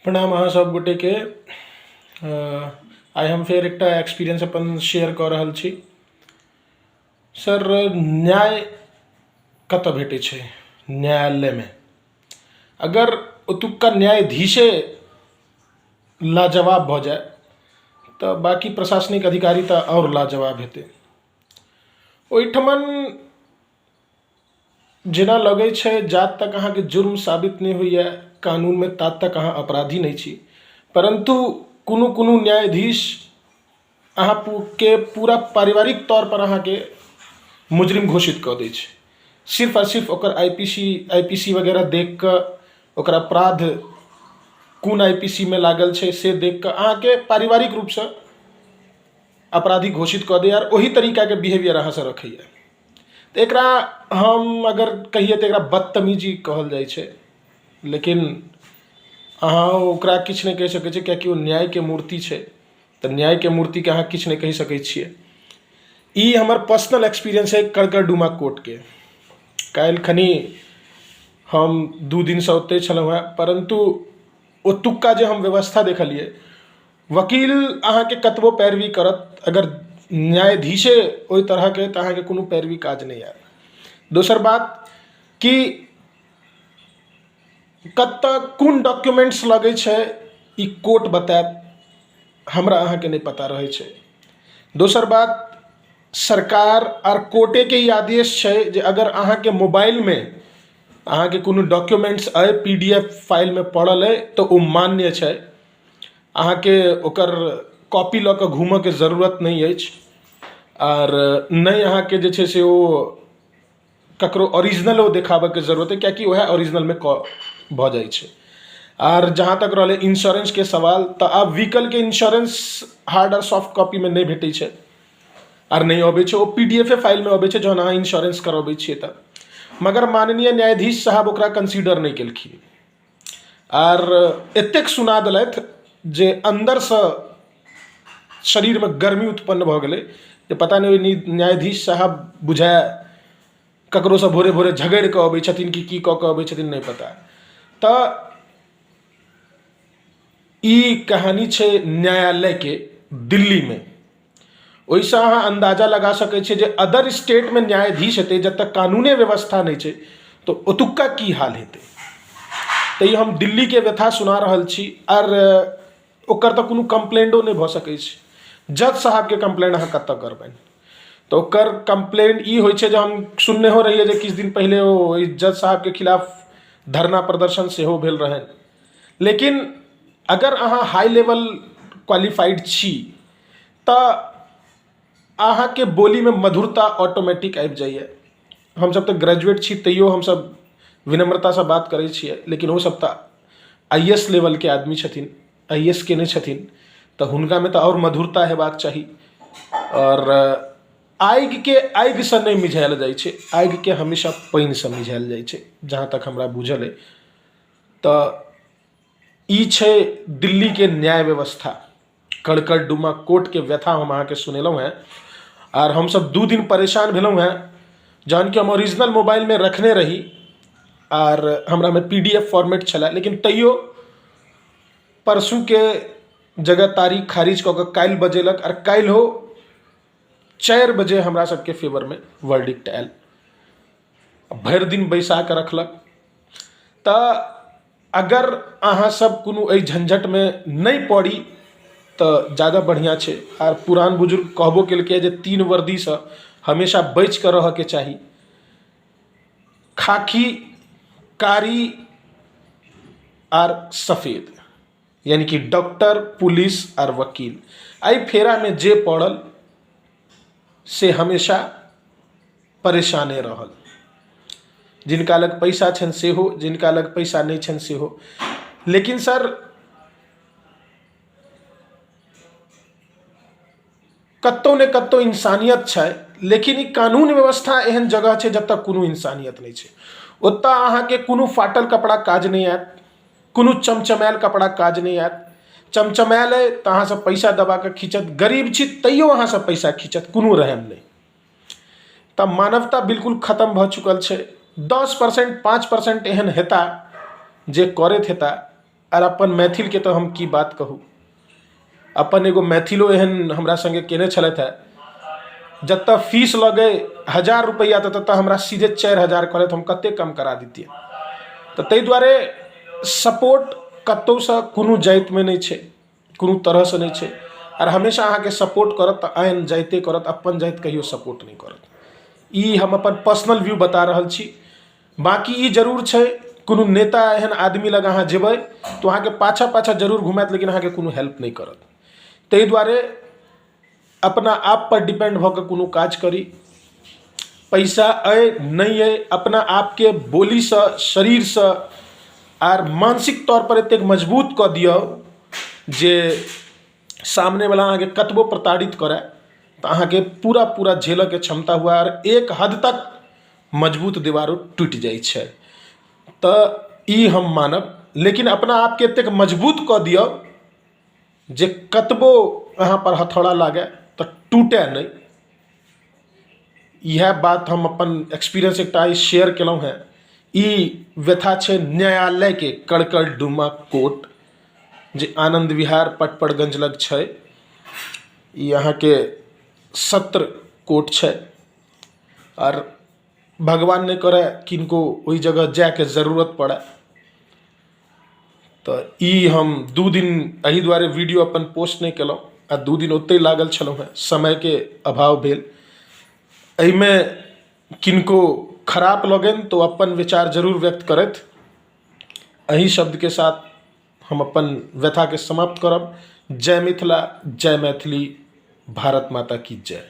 प्रणाम अहाँ सब गोटे के। आइ हम फेर एकटा एक्सपीरियंस अपन शेयर कऽ रहल छी। सर, न्याय कतऽ भेटै छै? न्यायालयमे। अगर ओतुक्का न्यायाधीशे लाजवाब भऽ जाय तऽ बाकी प्रशासनिक अधिकारी तऽ आओर लाजवाब हेतै। ओहिठमन जेना लगै छै जात तक अहाँके जुर्म साबित नहीं होइए कानून में तात तक अहाँ अपराधी नहीं छी, परंतु कोनो कोनो न्यायाधीश अहाँ के पूरा पारिवारिक तौर पर अहाँके मुजरिम घोषित कऽ दै छै। सिर्फ और सिर्फ ओकर आईपीसी वगैरह देख कऽ, ओकर अपराध कोन आईपीसी में लागल छै से देख कऽ अहाँके पारिवारिक रूप से अपराधी घोषित कऽ दै और ओही तरीका के बिहेवियर अहाँ से रखैए। तो एकरा हम अगर कहिए तो एकरा बदतमीजी कहल जाइ छै, लेकिन अहाँ ओकरा किछु नहीं कहि सकै छियै, कियाकि ओ न्याय के मूर्ति छै। तो न्याय के मूर्ति के अहाँ किछु नहीं कहि सकै छियै। ई हमर पर्सनल एक्सपीरियंस है कड़कड़डुमा कोर्ट के। काल्हि खनी हम 2 दिन से ओतै छलहुँ हैं, परंतु ओतुक्का जे हम व्यवस्था देखलिए, वकील अहाँके कतबो पैरवी करत, अगर न्यायाधीशे ओहि तरह के तऽ अहाँके कोनो पैरवी काज नहीं आयत। दोसर बात कि कतऽ कोन डॉक्यूमेंट्स लगै छै ई कोर्ट बतायत, हमरा अहाँके नहीं पता रहै छै। दोसर बात, सरकार और कोर्टे के ई आदेश छै जे अगर अहाँके मोबाइल में अहाँके कोनो डॉक्यूमेंट्स अइ, पीडीएफ फाइल में पड़ल अइ तो ओ मान्य छै। अहाँके ओकर कॉपी लऽ कऽ घूमऽ के जरूरत नहीं अछि और नहीं अहाँके जे छै से ओ ककरो ओरिजिनल ओ देखाबऽ के जरूरत है, कियाकि वह ओरिजिनल में भऽ जाइ छै। और जहाँ तक रहलै इंश्योरेंस के सवाल, तो आब व्हीकल के इंश्योरेंस हार्ड और सॉफ्ट कॉपी में नहीं भेटै छै और नहीं अबै छै, ओ पीडीएफ फाइल में अबै छै जहन अहाँ इंश्योरेंस करबै छियै तऽ। मगर माननीय न्यायाधीश साहब ओकरा कंसीडर नहीं केलखिन और एतेक सुना देलथि जे अंदर से शरीर में गर्मी उत्पन्न भऽ गेलै जे पता नहीं ओहि न्यायाधीश साहब बुझाय ककरो से भोरे भोरे झगड़ि कऽ अबै छथिन कि की कऽ कऽ अबै छथिन, नहीं पता। तऽ ई कहानी छै न्यायालय के दिल्ली में। ओहिसँ अहाँ अंदाजा लगा सकै छियै जे अदर स्टेट में न्यायाधीश हेतै, जब तक कानूने व्यवस्था नहीं छै तो ओतुक्का की हाल हेतै। तो ई हम दिल्ली के व्यथा सुना रहल छी और ओकर तऽ कोनो कंप्लेंटो नहीं भऽ सकै छै। जज साहब के कंप्लेंट अहाँ कतऽ करबनि? तो ओकर कंप्लेंट ई होइ छै जे हम सुनने हो रहिए जे किछु दिन पहले ओ जज साहब के खिलाफ धरना प्रदर्शन सेहो भेल रहनि। लेकिन अगर अहाँ हाई लेवल क्वालिफाइड छी तऽ अहाँके बोली में मधुरता ऑटोमेटिक आबि जाइए। हम सब तऽ ग्रेजुएट छी, तैयो हम सब विनम्रता से बात करै छियै, लेकिन वो सब तऽ आईएएस लेवल के आदमी छथिन, आईएएस के नहीं छथिन, तऽ हुनका में तऽ और मधुरता हेबाक चाही। और आगि के आगि से नहीं मिझायल जाइ छै, आगि के हमेशा पानि से मिझायल जाइ छै, जहाँ तक हमरा बुझल है। तऽ ई छै दिल्ली के न्याय व्यवस्था। कड़कड़डुमा कोर्ट के व्यथा हम अहाँके सुनेलहुँ हैं और हम सब 2 दिन परेशान भेलहुँ हैं, जहन कि हम ओरिजिनल मोबाइल में रखने रही और हमरा में पीडीएफ फॉर्मेट छलै, लेकिन तैयो परसू के जगह तारीख खारिज कऽ कऽ काल्हि बजेलक और काल्हि हो 4 बजे हमरा सबके फेवर में वर्डिक्ट आयल। भरि दिन बैसा कऽ रखलक। तऽ अगर अहाँ सब कोनो एहि झंझट में नहीं पड़ी तऽ ज़्यादा बढ़िया छै। और पुरान बुजुर्ग कहबो केलकै जे 3 वर्दी से हमेशा बचि कऽ रहऽ के चाही। खाकी, कारी और सफेद, यानी कि डॉक्टर, पुलिस और वकील। एहि फेरा में जे पड़ल से हमेशा परेशाने रहल। जिनका लग पैसा छनि सेहो, जिनका लग पैसा नहीं छनि सेहो। लेकिन सर, कतौ ने कतौ इंसानियत छै, लेकिन ई कानून व्यवस्था एहन जगह छै जब तक कोनो इंसानियत नहीं छै। ओतऽ अहाँके कोनो फाटल कपड़ा काज नहीं आयत, कोनो चमचमायल कपड़ा काज नहीं आयत। चमचमायल है तऽ अहाँ सब पैसा दबा कऽ खींचत, गरीब छी तैयो अहाँ सब पैसा खींचत, कोनो रहम नहीं। तब मानवता बिल्कुल खत्म भऽ चुकल छै। 10% 5% एहन हेता जे करैत हेता, और अपन मैथिल के तो हम की बात कहूँ। अपन एगो मैथिलो एहन हमरा संगे केने छलथि है, जतऽ फीस लगे 1000 रुपैया तऽ ततऽ हमरा सीधे 4000 कहलथि, हम कते कम करा दितियै। तऽ ताहि दुआरे सपोर्ट कतहुसँ कोनो जातिमे नहि छै, कोनो तरहसँ नहि छै। और हमेशा अहाँके सपोर्ट करत तऽ आन जाइते करत, अपन जाति कहियो सपोर्ट नहीं करत। ई हम अपन पर्सनल व्यू बता रहल छी। बाकी ई जरूर छै, कोनो नेता एहन आदमी लग अहाँ जेबै तो अहाँके पाछा पाछा जरूर घुमाएत, लेकिन अहाँके कोनो हेल्प नहीं करत। ताहि दुआरे अपना आप पर डिपेंड भऽ कऽ कोनो काज करी। पैसा अइ नहीं अइ, अपना आपके बोलीसँ, शरीरसँ आर मानसिक तौर पर एतेक मजबूत कऽ दियौ जे सामने वाला अहाँके कतबो प्रताड़ित करे तऽ अहाँके पूरा पूरा झेलऽ के क्षमता हुआ, और एक हद तक मजबूत दीवारो टूटि जाइ छै। तऽ ई हम मानब, लेकिन अपना आपके एतेक मजबूत कऽ दियौ जे कतबो अहाँ पर हथौड़ा लागे तऽ टूटे नहीं। यह बात हम अपन एक्सपीरियंस एकटा आई शेयर केलहुँ हैं। ई व्यथा छै न्यायालय के कड़कड़डुमा कोर्ट, जे आनंद विहार पटपड़गंज लग छै। ई अहाँके सत्र कोर्ट छै, और भगवान नहीं करे किनको ओहि जगह जाए के जरूरत पड़े। तऽ ई हम 2 दिन एहि दुआरे वीडियो अपन पोस्ट नहीं केलहुँ, आ 2 दिन ओतहि लागल छलहुँ हैं, समय के अभाव भेल। एहिमे किनको खराब लगन तो अपन विचार जरूर व्यक्त करथि। एही शब्द के साथ हम अपन व्यथा के समाप्त करब। जय मिथिला, जय मैथिली, भारत माता की जय।